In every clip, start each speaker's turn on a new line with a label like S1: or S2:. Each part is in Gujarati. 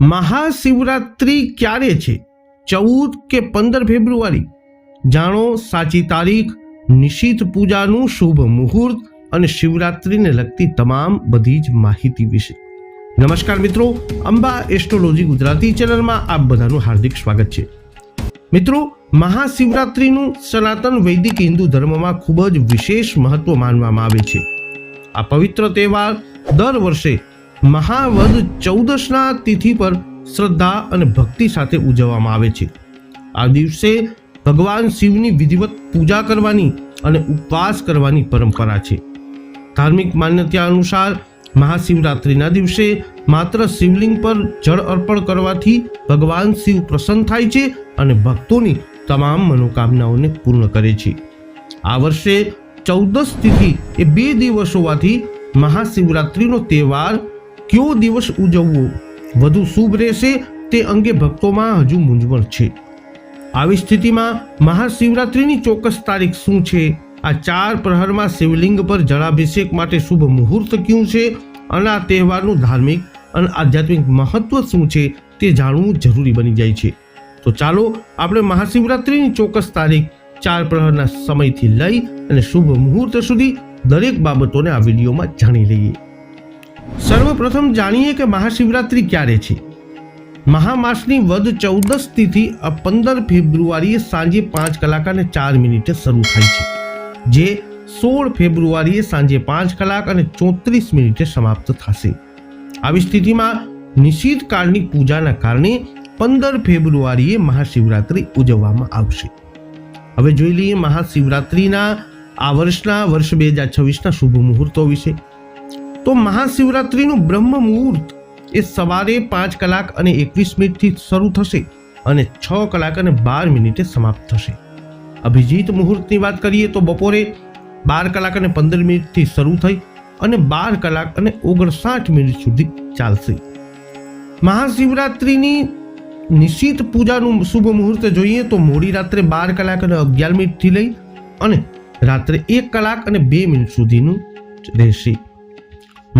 S1: મહાશિવરાત્રી ક્યારે છે? 14 કે 15 ફેબ્રુઆરી? જાણો સાચી તારીખ, નિશિત પૂજાનું શુભ મુહૂર્ત અને શિવરાત્રીને લગતી તમામ બધી જ માહિતી વિશે. નમસ્કાર મિત્રો, અંબા એસ્ટ્રોલોજી ગુજરાતી ચેનલમાં આપ બધાનું હાર્દિક સ્વાગત છે. મિત્રો, મહાશિવરાત્રીનું સનાતન વૈદિક હિન્દુ ધર્મમાં ખૂબ જ વિશેષ મહત્વ માનવામાં આવે છે. આ પવિત્ર તહેવાર દર વર્ષે મહાવદ ચૌદશના તિથિ પર શ્રદ્ધા અને ભક્તિ સાથે ઉજવવામાં આવે છે. આ દિવસે ભગવાન શિવની વિધિવત પૂજા કરવાની અને ઉપવાસ કરવાની પરંપરા છે. ધાર્મિક માન્યતા અનુસાર મહાશિવરાત્રિના દિવસે માત્ર શિવલિંગ પર જળ અર્પણ કરવાથી ભગવાન શિવ પ્રસન્ન થાય છે અને ભક્તોની તમામ મનોકામનાઓને પૂર્ણ કરે છે. આ વર્ષે 14 તિથિ એ 2 દિવસ હોવાથી મહાશિવરાત્રિનો તહેવાર કયો દિવસ ઉજવવો વધુ શુભ રહેશે તે અંગે ભક્તોમાં હજુ મૂંઝવણ છે. આવી સ્થિતિમાં મહાશિવરાત્રિની ચોક્કસ તારીખ શું છે? આ 4 પ્રહરમાં શિવલિંગ પર જળાભિષેક માટે શુભ મુહૂર્ત કયું છે અને આ તહેવારનું ધાર્મિક અને આધ્યાત્મિક મહત્વ શું છે તે જાણવું જરૂરી બની જાય છે. તો ચાલો આપણે મહાશિવરાત્રિની ચોક્કસ તારીખ, 4 પ્રહરના સમયથી લઈ અને શુભ મુહૂર્ત સુધી દરેક બાબતોને આ વિડીયોમાં જાણી લઈએ. સર્વપ્રથમ જાણીએ કે મહાશિવરાત્રિ ક્યારે છે. મહામાસની વદ 14 તિથિ 15 ફેબ્રુઆરીએ સાંજે 5:04 શરૂ થાય છે, જે 16 ફેબ્રુઆરીએ સાંજે 5:34 સમાપ્ત થશે. આવી સ્થિતિમાં નિશિત કાળની પૂજાના કારણે 15 ફેબ્રુઆરીએ મહાશિવરાત્રિ ઉજવવામાં આવશે. હવે જોઈ લઈએ મહાશિવરાત્રિના આ વર્ષના વર્ષ 2026ના શુભ મુહૂર્તો વિશે. તો મહાશિવરાત્રિનું બ્રહ્મ મુહૂર્ત એ સવારે 5:21 થી શરૂ થશે અને 6:12 સમાપ્ત થશે. અભિજીત મુહૂર્તની વાત કરીએ તો બપોરે 12:15 થી શરૂ થઈ અને 12:59 સુધી ચાલશે. મહાશિવરાત્રિની નિશિત પૂજાનું શુભ મુહૂર્ત જોઈએ તો મોડી રાત્રે 12:11 થી લઈ અને રાત્રે 1:02 સુધીનું રહેશે.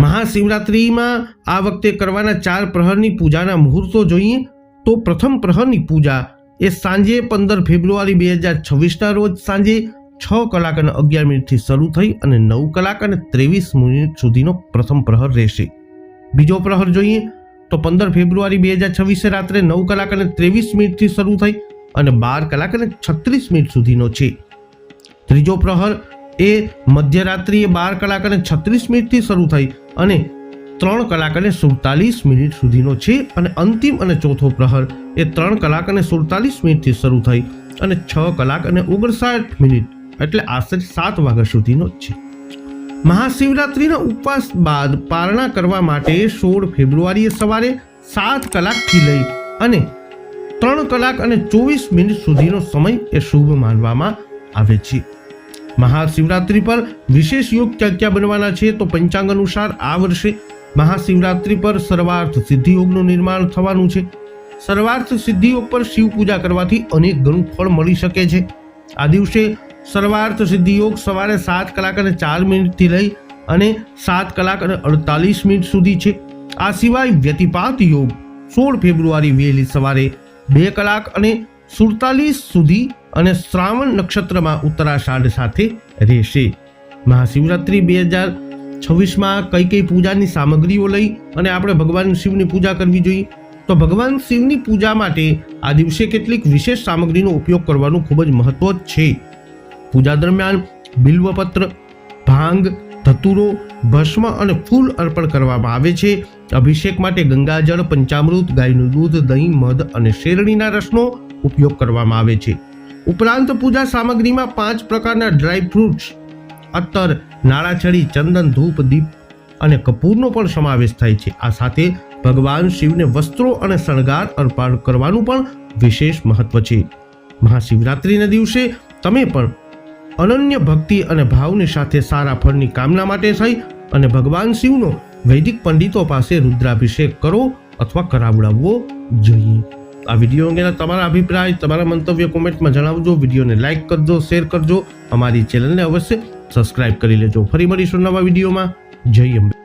S1: મહાશિવરાત્રિમાં આ વખતે કરવાના 4 પ્રહરની પૂજાના મુહૂર્તો જોઈએ તો પ્રથમ પ્રહરની પૂજા એ સાંજે 15 ફેબ્રુઆરી 2026ના રોજ સાંજે 6:11 થી શરૂ થઈ અને 9:23 સુધીનો પ્રથમ પ્રહર રહેશે. બીજો પ્રહર જોઈએ તો 15 ફેબ્રુઆરી 2026 રાત્રે 9:23 થી શરૂ થઈ અને 12:36 સુધીનો છે. ત્રીજો પ્રહર એ મધ્યરાત્રિએ 12:36 થી શરૂ થઈ અને 3:47 સુધીનો છે અને અંતિમ અને ચોથો પ્રહર એ 3:47 થી શરૂ થઈ અને 6:59 એટલે આશરે 7 વાગ્યા સુધીનો છે. મહાશિવરાત્રિના ઉપવાસ બાદ પારણા કરવા માટે 16 ફેબ્રુઆરીએ સવારે 7 કલાકથી લઈ અને 3:24 સુધીનો સમય એ શુભ માનવામાં આવે છે. મહાશિવરાત્રિ પર વિશેષ યોગ ક્યાં ક્યાં બનવાના છે તો પંચાંગ અનુસાર આ વર્ષે મહાશિવરાત્રિ પર સર્વાર્થ સિદ્ધિ યોગનું નિર્માણ થવાનું છે. સર્વાર્થ સિદ્ધિ યોગ પર શિવ પૂજા કરવાથી અનેક ગણું ફળ મળી શકે છે. આ દિવસે સર્વાર્થ સિદ્ધિ યોગ સવારે 7:04 થી લઈ અને 7:48 સુધી છે. આ સિવાય વ્યતિપાત યોગ 16 ફેબ્રુઆરી વહેલી સવારે 2:47 સુધી અને શ્રાવણ નક્ષત્રમાં ઉત્તરાષાઢ સાથે રહેશે. મહાશિવરાત્રિ 2026માં કઈ પૂજાની સામગ્રીઓ લઈ અને આપણે ભગવાન શિવની પૂજા કરવી જોઈએ તો ભગવાન શિવની પૂજા માટે આ દિવસે કેટલીક વિશેષ સામગ્રીનો ઉપયોગ કરવાનું ખૂબ જ મહત્વ છે. પૂજા દરમિયાન બિલ્વપત્ર, ભાંગ, ધતુરો, ભસ્મ અને ફૂલ અર્પણ કરવામાં આવે છે. અભિષેક માટે ગંગાજળ, પંચામૃત, ગાયનું દૂધ, દહીં, મધ અને શેરડીના રસનો ઉપયોગ કરવામાં આવે છે. ઉપરાંત પૂજા સામગ્રીમાં 5 પ્રકારના ડ્રાય ફ્રૂટ્સ, અત્તર, નાળાછડી, ચંદન, ધૂપ, દીપ અને કપૂરનો પણ સમાવેશ થાય છે. આ સાથે ભગવાન શિવને વસ્ત્રો અને શણગાર અર્પણ કરવાનું પણ વિશેષ મહત્વ છે. મહાશિવરાત્રિના દિવસે તમે પણ અનન્ય ભક્તિ અને ભાવની સાથે સારા ફળની કામના માટે થઈ અને ભગવાન શિવનો વૈદિક પંડિતો પાસે રુદ્રાભિષેક કરો અથવા કરાવડાવવો જોઈએ. આ વિડીયો અંગેના તમારા અભિપ્રાય, તમારા મંતવ્ય કોમેન્ટમાં જણાવજો. વિડીયોને લાઇક કરજો, શેર કરજો. અમારી ચેનલને અવશ્ય સબસ્ક્રાઇબ કરી લેજો. ફરી મળીશું નવા વિડીયોમાં. જય અંબે.